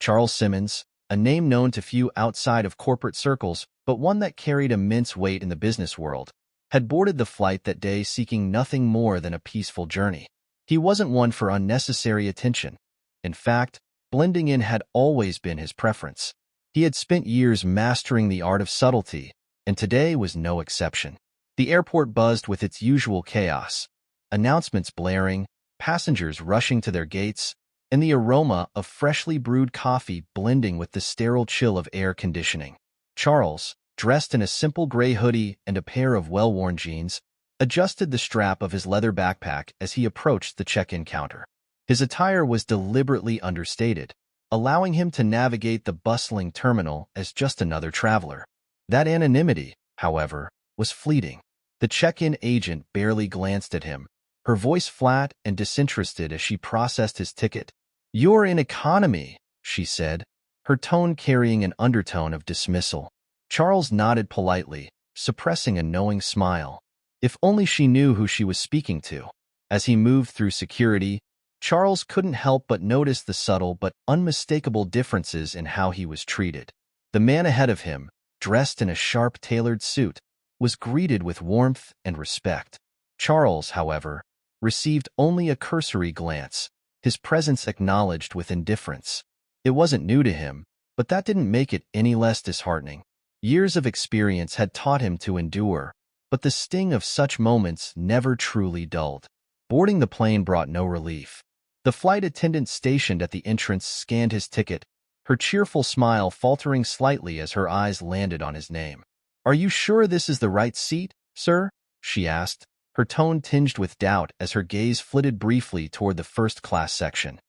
Charles Simmons, a name known to few outside of corporate circles, but one that carried immense weight in the business world, had boarded the flight that day seeking nothing more than a peaceful journey. He wasn't one for unnecessary attention. In fact, blending in had always been his preference. He had spent years mastering the art of subtlety, and today was no exception. The airport buzzed with its usual chaos, announcements blaring, passengers rushing to their gates, and the aroma of freshly brewed coffee blending with the sterile chill of air conditioning. Charles, dressed in a simple gray hoodie and a pair of well-worn jeans, adjusted the strap of his leather backpack as he approached the check-in counter. His attire was deliberately understated, allowing him to navigate the bustling terminal as just another traveler. That anonymity, however, was fleeting. The check-in agent barely glanced at him, her voice flat and disinterested as she processed his ticket. "You're in economy," she said, her tone carrying an undertone of dismissal. Charles nodded politely, suppressing a knowing smile. If only she knew who she was speaking to. As he moved through security, Charles couldn't help but notice the subtle but unmistakable differences in how he was treated. The man ahead of him, dressed in a sharp tailored suit, was greeted with warmth and respect. Charles, however, received only a cursory glance, his presence acknowledged with indifference. It wasn't new to him, but that didn't make it any less disheartening. Years of experience had taught him to endure, but the sting of such moments never truly dulled. Boarding the plane brought no relief. The flight attendant stationed at the entrance scanned his ticket, her cheerful smile faltering slightly as her eyes landed on his name. "Are you sure this is the right seat, sir?" she asked, her tone tinged with doubt as her gaze flitted briefly toward the first-class section.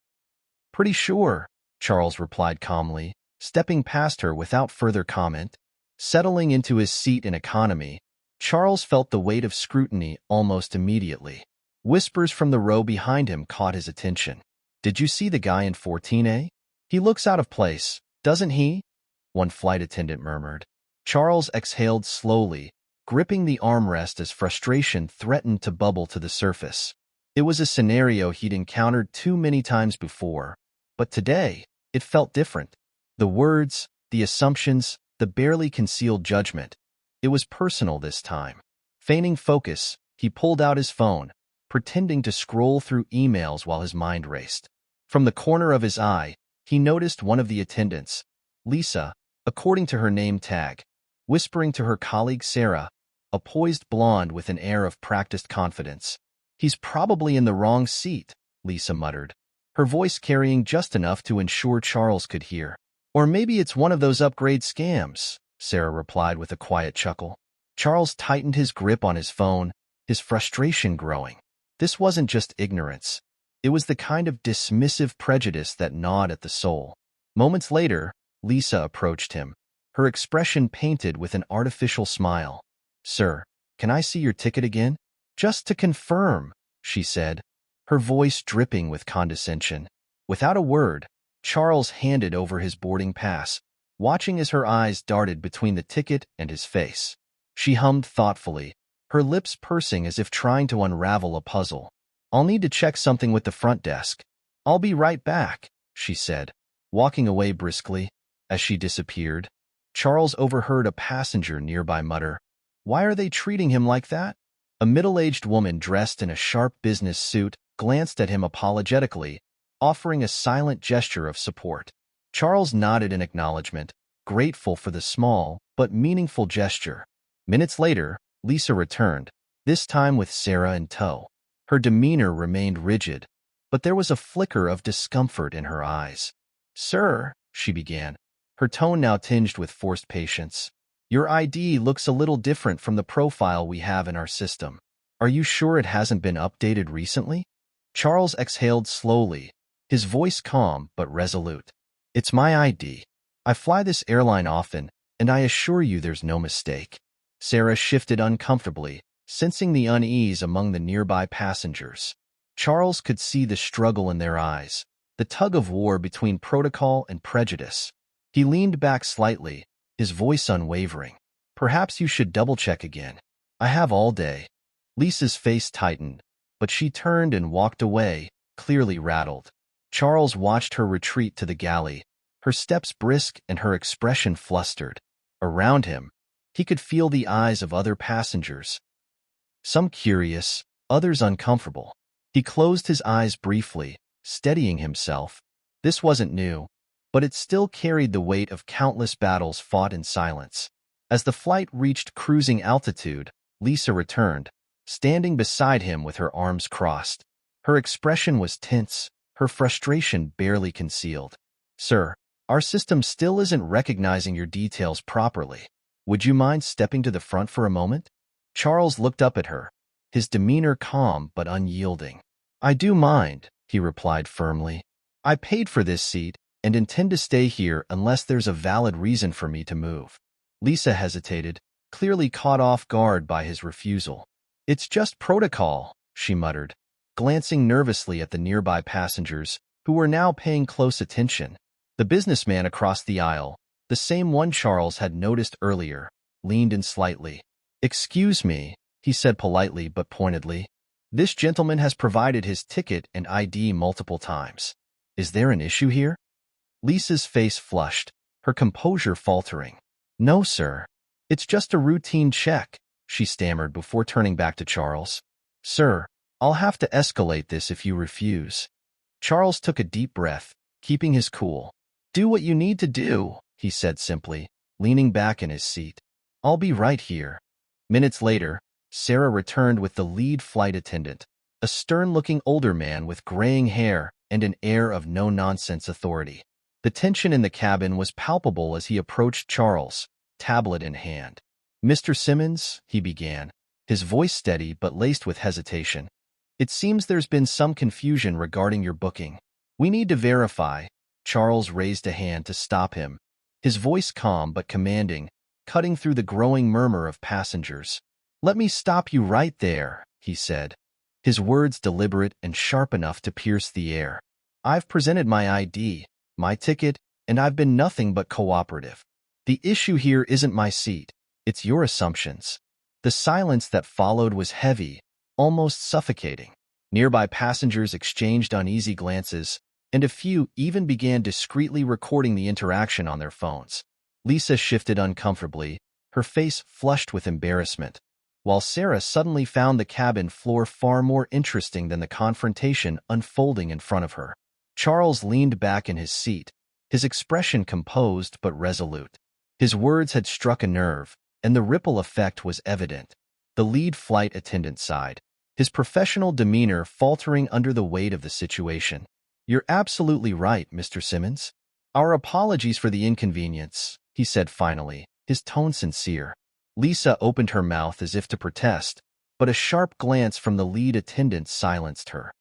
"Pretty sure," Charles replied calmly, stepping past her without further comment. Settling into his seat in economy, Charles felt the weight of scrutiny almost immediately. Whispers from the row behind him caught his attention. "Did you see the guy in 14A? He looks out of place, doesn't he?" one flight attendant murmured. Charles exhaled slowly, gripping the armrest as frustration threatened to bubble to the surface. It was a scenario he'd encountered too many times before, but today, it felt different. The words, the assumptions, the barely concealed judgment. It was personal this time. Feigning focus, he pulled out his phone, pretending to scroll through emails while his mind raced. From the corner of his eye, he noticed one of the attendants, Lisa, according to her name tag, whispering to her colleague Sarah, a poised blonde with an air of practiced confidence. "He's probably in the wrong seat," Lisa muttered, her voice carrying just enough to ensure Charles could hear. "Or maybe it's one of those upgrade scams," Sarah replied with a quiet chuckle. Charles tightened his grip on his phone, his frustration growing. This wasn't just ignorance. It was the kind of dismissive prejudice that gnawed at the soul. Moments later, Lisa approached him, her expression painted with an artificial smile. "Sir, can I see your ticket again?" "Just to confirm," she said, her voice dripping with condescension. Without a word, Charles handed over his boarding pass, watching as her eyes darted between the ticket and his face. She hummed thoughtfully, her lips pursing as if trying to unravel a puzzle. "I'll need to check something with the front desk. I'll be right back," she said, walking away briskly. As she disappeared, Charles overheard a passenger nearby mutter, "Why are they treating him like that?" A middle-aged woman dressed in a sharp business suit glanced at him apologetically, offering a silent gesture of support. Charles nodded in acknowledgement, grateful for the small but meaningful gesture. Minutes later, Lisa returned, this time with Sarah in tow. Her demeanor remained rigid, but there was a flicker of discomfort in her eyes. "Sir," she began, her tone now tinged with forced patience, "your ID looks a little different from the profile we have in our system. Are you sure it hasn't been updated recently?" Charles exhaled slowly, his voice calm but resolute. "It's my ID. I fly this airline often, and I assure you there's no mistake." Sarah shifted uncomfortably, sensing the unease among the nearby passengers. Charles could see the struggle in their eyes, the tug-of-war between protocol and prejudice. He leaned back slightly, his voice unwavering. "Perhaps you should double-check again. I have all day." Lisa's face tightened, but she turned and walked away, clearly rattled. Charles watched her retreat to the galley, her steps brisk and her expression flustered. Around him, he could feel the eyes of other passengers, some curious, others uncomfortable. He closed his eyes briefly, steadying himself. This wasn't new, but it still carried the weight of countless battles fought in silence. As the flight reached cruising altitude, Lisa returned, standing beside him with her arms crossed. Her expression was tense, her frustration barely concealed. "Sir, our system still isn't recognizing your details properly. Would you mind stepping to the front for a moment?" Charles looked up at her, his demeanor calm but unyielding. "I do mind," he replied firmly. "I paid for this seat and intend to stay here unless there's a valid reason for me to move." Lisa hesitated, clearly caught off guard by his refusal. "It's just protocol," she muttered, glancing nervously at the nearby passengers, who were now paying close attention. The businessman across the aisle, the same one Charles had noticed earlier, leaned in slightly. "Excuse me," he said politely but pointedly. "This gentleman has provided his ticket and ID multiple times. Is there an issue here?" Lisa's face flushed, her composure faltering. "No, sir. It's just a routine check," she stammered before turning back to Charles. "Sir, I'll have to escalate this if you refuse." Charles took a deep breath, keeping his cool. "Do what you need to do," he said simply, leaning back in his seat. "I'll be right here." Minutes later, Sarah returned with the lead flight attendant, a stern-looking older man with graying hair and an air of no-nonsense authority. The tension in the cabin was palpable as he approached Charles, tablet in hand. "Mr. Simmons," he began, his voice steady but laced with hesitation. "It seems there's been some confusion regarding your booking. We need to verify." Charles raised a hand to stop him, his voice calm but commanding, cutting through the growing murmur of passengers. "Let me stop you right there," he said, his words deliberate and sharp enough to pierce the air. "I've presented my ID, my ticket, and I've been nothing but cooperative. The issue here isn't my seat, it's your assumptions." The silence that followed was heavy, almost suffocating. Nearby passengers exchanged uneasy glances, and a few even began discreetly recording the interaction on their phones. Lisa shifted uncomfortably, her face flushed with embarrassment, while Sarah suddenly found the cabin floor far more interesting than the confrontation unfolding in front of her. Charles leaned back in his seat, his expression composed but resolute. His words had struck a nerve, and the ripple effect was evident. The lead flight attendant sighed, his professional demeanor faltering under the weight of the situation. "You're absolutely right, Mr. Simmons. Our apologies for the inconvenience," he said finally, his tone sincere. Lisa opened her mouth as if to protest, but a sharp glance from the lead attendant silenced her.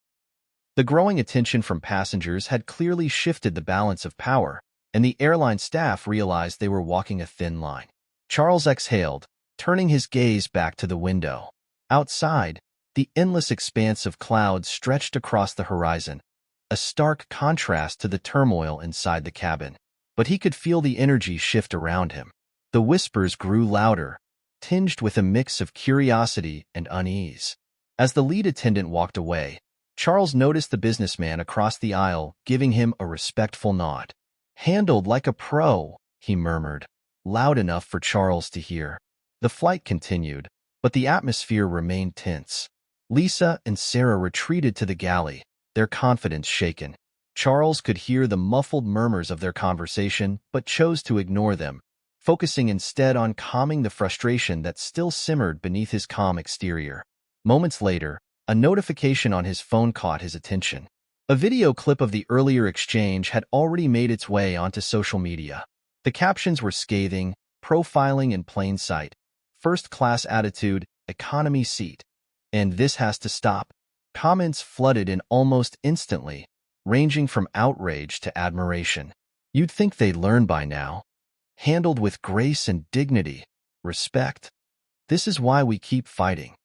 The growing attention from passengers had clearly shifted the balance of power, and the airline staff realized they were walking a thin line. Charles exhaled, turning his gaze back to the window. Outside, the endless expanse of clouds stretched across the horizon, a stark contrast to the turmoil inside the cabin. But he could feel the energy shift around him. The whispers grew louder, tinged with a mix of curiosity and unease. As the lead attendant walked away, Charles noticed the businessman across the aisle giving him a respectful nod. "Handled like a pro," he murmured, loud enough for Charles to hear. The flight continued, but the atmosphere remained tense. Lisa and Sarah retreated to the galley, their confidence shaken. Charles could hear the muffled murmurs of their conversation, but chose to ignore them, focusing instead on calming the frustration that still simmered beneath his calm exterior. Moments later, a notification on his phone caught his attention. A video clip of the earlier exchange had already made its way onto social media. The captions were scathing, profiling in plain sight, "First-class attitude, economy seat. And this has to stop." Comments flooded in almost instantly, ranging from outrage to admiration. "You'd think they'd learn by now. Handled with grace and dignity. Respect. This is why we keep fighting."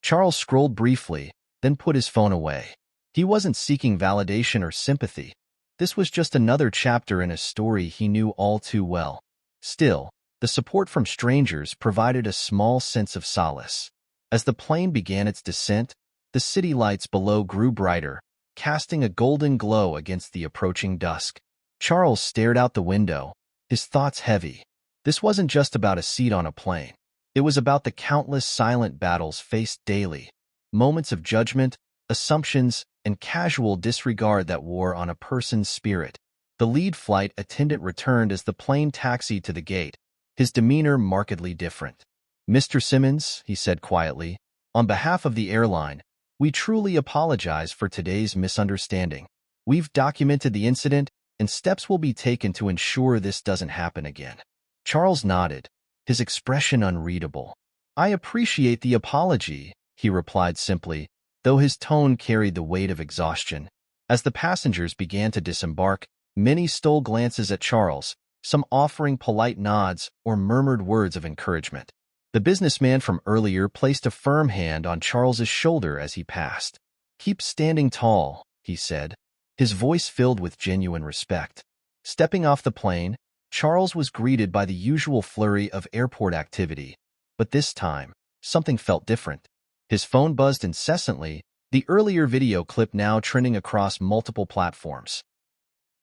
Charles scrolled briefly, then put his phone away. He wasn't seeking validation or sympathy. This was just another chapter in a story he knew all too well. Still, the support from strangers provided a small sense of solace. As the plane began its descent, the city lights below grew brighter, casting a golden glow against the approaching dusk. Charles stared out the window, his thoughts heavy. This wasn't just about a seat on a plane. It was about the countless silent battles faced daily, moments of judgment, assumptions, and casual disregard that wore on a person's spirit. The lead flight attendant returned as the plane taxied to the gate, his demeanor markedly different. "Mr. Simmons," he said quietly, "on behalf of the airline, we truly apologize for today's misunderstanding. We've documented the incident, and steps will be taken to ensure this doesn't happen again." Charles nodded, his expression unreadable. "I appreciate the apology," he replied simply, though his tone carried the weight of exhaustion. As the passengers began to disembark, many stole glances at Charles, some offering polite nods or murmured words of encouragement. The businessman from earlier placed a firm hand on Charles's shoulder as he passed. "Keep standing tall," he said, his voice filled with genuine respect. Stepping off the plane, Charles was greeted by the usual flurry of airport activity, but this time, something felt different. His phone buzzed incessantly, the earlier video clip now trending across multiple platforms.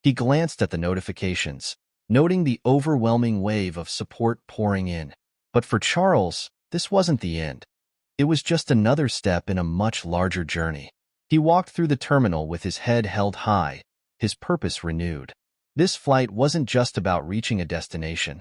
He glanced at the notifications, noting the overwhelming wave of support pouring in. But for Charles, this wasn't the end. It was just another step in a much larger journey. He walked through the terminal with his head held high, his purpose renewed. This flight wasn't just about reaching a destination.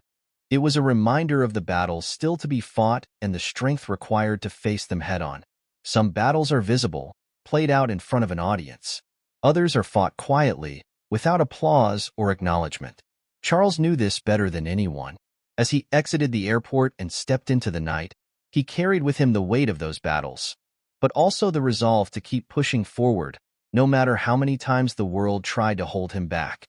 It was a reminder of the battles still to be fought and the strength required to face them head-on. Some battles are visible, played out in front of an audience. Others are fought quietly, without applause or acknowledgement. Charles knew this better than anyone. As he exited the airport and stepped into the night, he carried with him the weight of those battles, but also the resolve to keep pushing forward, no matter how many times the world tried to hold him back.